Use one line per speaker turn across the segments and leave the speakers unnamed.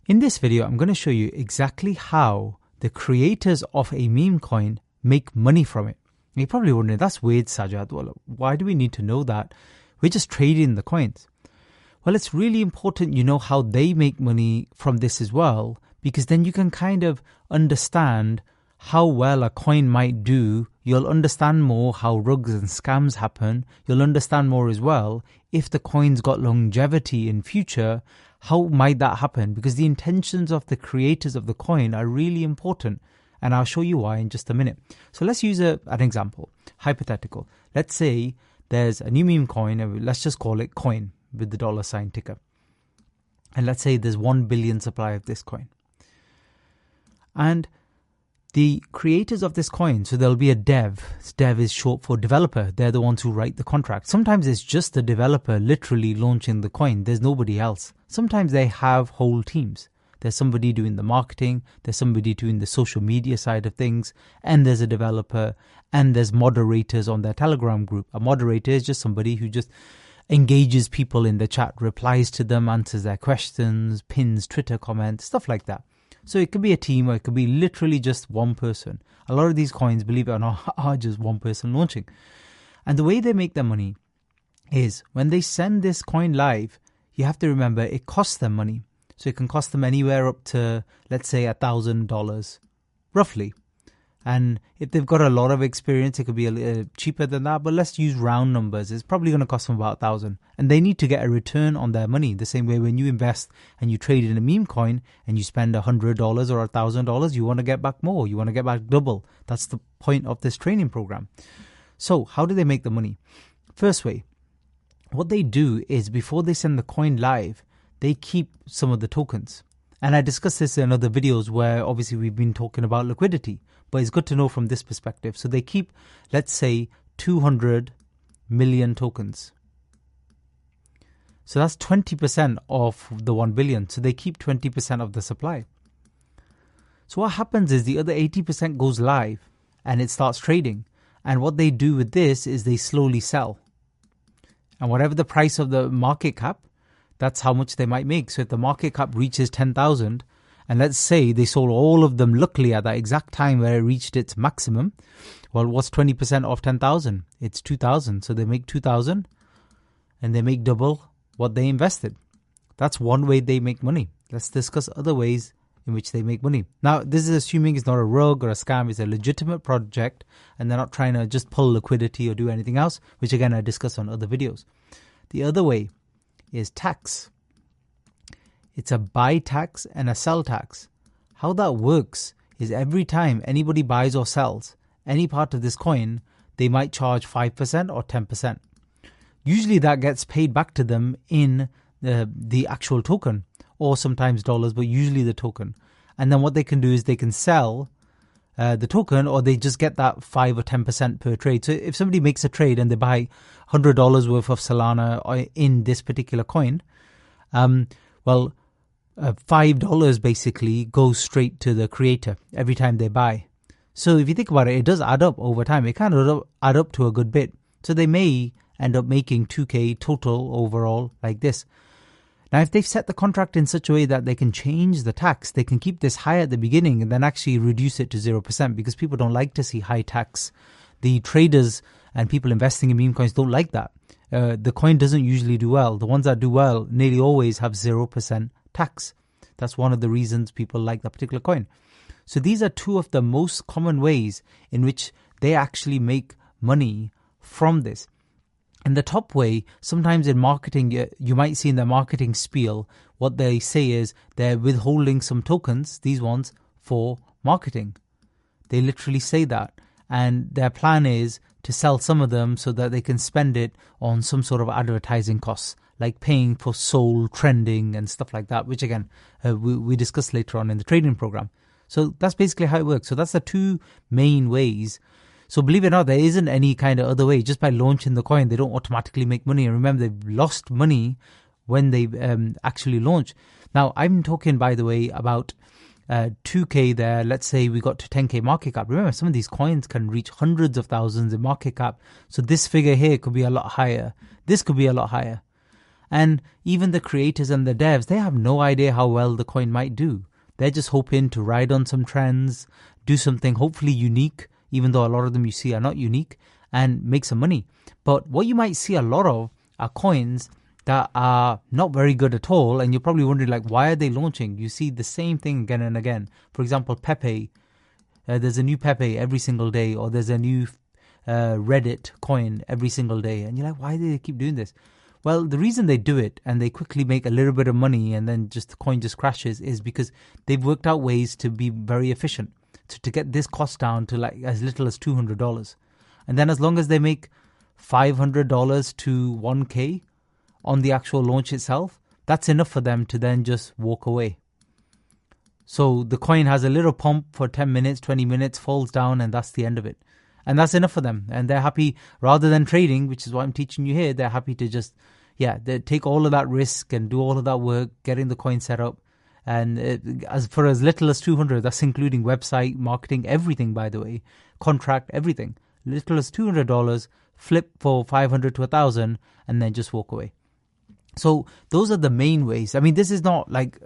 In this video, I'm going to show you exactly how the creators of a meme coin make money from it. And you're probably wondering, that's weird, Sajad. Well, why do we need to know that? We're just trading the coins. Well, it's really important you know how they make money from this as well, because then you can kind of understand how well a coin might do. You'll understand more how rugs and scams happen. You'll understand more as well if the coin's got longevity in future. How might that happen? Because the intentions of the creators of the coin are really important. And I'll show you why in just a minute. So let's use an example, hypothetical. Let's say there's a new meme coin, and let's just call it coin with the $ ticker. And let's say there's 1 billion supply of this coin. And the creators of this coin, so there'll be a dev. Dev is short for developer. They're the ones who write the contract. Sometimes it's just the developer literally launching the coin. There's nobody else. Sometimes they have whole teams. There's somebody doing the marketing. There's somebody doing the social media side of things. And there's a developer. And there's moderators on their Telegram group. A moderator is just somebody who just engages people in the chat, replies to them, answers their questions, pins Twitter comments, stuff like that. So it could be a team or it could be literally just one person. A lot of these coins, believe it or not, are just one person launching. And the way they make their money is when they send this coin live, you have to remember it costs them money. So it can cost them anywhere up to, let's say, $1,000, roughly. And if they've got a lot of experience, it could be a little cheaper than that. But let's use round numbers. It's probably going to cost them about $1,000. And they need to get a return on their money. The same way when you invest and you trade in a meme coin and you spend $100 or $1,000, you want to get back more. You want to get back double. That's the point of this training program. So how do they make the money? First way, what they do is before they send the coin live, they keep some of the tokens. And I discussed this in other videos where obviously we've been talking about liquidity. But it's good to know from this perspective. So they keep, let's say, 200 million tokens. So that's 20% of the 1 billion. So they keep 20% of the supply. So what happens is the other 80% goes live and it starts trading. And what they do with this is they slowly sell. And whatever the price of the market cap, that's how much they might make. So if the market cap reaches 10,000, and let's say they sold all of them luckily at that exact time where it reached its maximum. Well, what's 20% of 10,000? It's 2,000. So they make 2,000 and they make double what they invested. That's one way they make money. Let's discuss other ways in which they make money. Now, this is assuming it's not a rug or a scam. It's a legitimate project and they're not trying to just pull liquidity or do anything else, which again, I discuss on other videos. The other way is tax. It's a buy tax and a sell tax. How that works is every time anybody buys or sells any part of this coin, they might charge 5% or 10%. Usually that gets paid back to them in the actual token or sometimes dollars, but usually the token. And then what they can do is they can sell the token or they just get that 5 or 10% per trade. So if somebody makes a trade and they buy $100 worth of Solana in this particular coin, $5 basically goes straight to the creator every time they buy. So if you think about it, it does add up over time. It kind of add up to a good bit. So they may end up making 2K total overall like this. Now, if they've set the contract in such a way that they can change the tax, they can keep this high at the beginning and then actually reduce it to 0% because people don't like to see high tax. The traders and people investing in meme coins don't like that. The coin doesn't usually do well. The ones that do well nearly always have 0% tax. That's one of the reasons people like that particular coin. So these are two of the most common ways in which they actually make money from this. And the top way, sometimes in marketing, you might see in their marketing spiel, what they say is they're withholding some tokens, these ones, for marketing. They literally say that. And their plan is to sell some of them so that they can spend it on some sort of advertising costs, like paying for soul trending and stuff like that, which again, we discuss later on in the trading program. So that's basically how it works. So that's the two main ways. So believe it or not, there isn't any kind of other way. Just by launching the coin, they don't automatically make money. And remember, they've lost money when they actually launch. Now, I'm talking, by the way, about 2K there. Let's say we got to 10K market cap. Remember, some of these coins can reach hundreds of thousands in market cap. So this figure here could be a lot higher. This could be a lot higher. And even the creators and the devs, they have no idea how well the coin might do. They're just hoping to ride on some trends, do something hopefully unique, even though a lot of them you see are not unique, and make some money. But what you might see a lot of are coins that are not very good at all, and you're probably wondering, like, why are they launching? You see the same thing again and again. For example, Pepe. There's a new Pepe every single day, or there's a new Reddit coin every single day. And you're like, why do they keep doing this? Well, the reason they do it and they quickly make a little bit of money and then just the coin just crashes is because they've worked out ways to be very efficient. To get this cost down to like as little as $200. And then as long as they make $500 to 1K on the actual launch itself, that's enough for them to then just walk away. So the coin has a little pump for 10 minutes, 20 minutes, falls down, and that's the end of it. And that's enough for them. And they're happy, rather than trading, which is what I'm teaching you here, they're happy to just, they take all of that risk and do all of that work, getting the coin set up. And as for as little as 200, that's including website, marketing, everything, by the way, contract, everything. Little as $200, flip for 500 to 1,000, and then just walk away. So those are the main ways. I mean, this is not like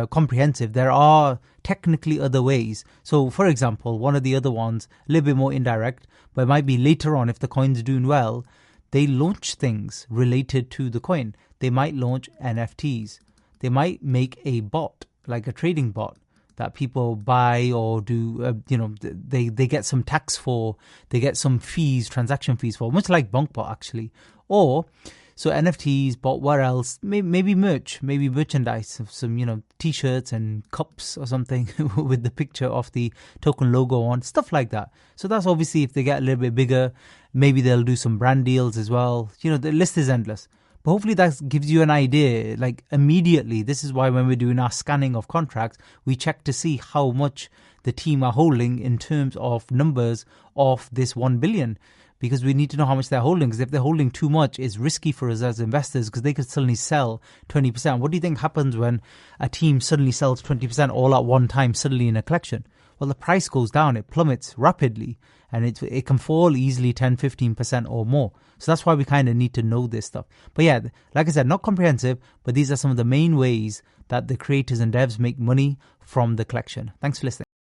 comprehensive. There are technically other ways. So, for example, one of the other ones, a little bit more indirect, but it might be later on if the coin's doing well, they launch things related to the coin. They might launch NFTs. They might make a bot, like a trading bot, that people buy or do, they get some tax for, they get some fees, transaction fees for, much like BonkBot actually. Or, so NFTs, bot, what else? Maybe merch, maybe merchandise of some, t-shirts and cups or something with the picture of the token logo on, stuff like that. So that's obviously if they get a little bit bigger, maybe they'll do some brand deals as well. The list is endless. But hopefully that gives you an idea, like immediately. This is why when we're doing our scanning of contracts, we check to see how much the team are holding in terms of numbers of this 1 billion. Because we need to know how much they're holding. Because if they're holding too much, it's risky for us as investors because they could suddenly sell 20%. What do you think happens when a team suddenly sells 20% all at one time, suddenly in a collection? Well, the price goes down. It plummets rapidly. And it can fall easily 10, 15% or more. So that's why we kind of need to know this stuff. But yeah, like I said, not comprehensive, but these are some of the main ways that the creators and devs make money from the collection. Thanks for listening.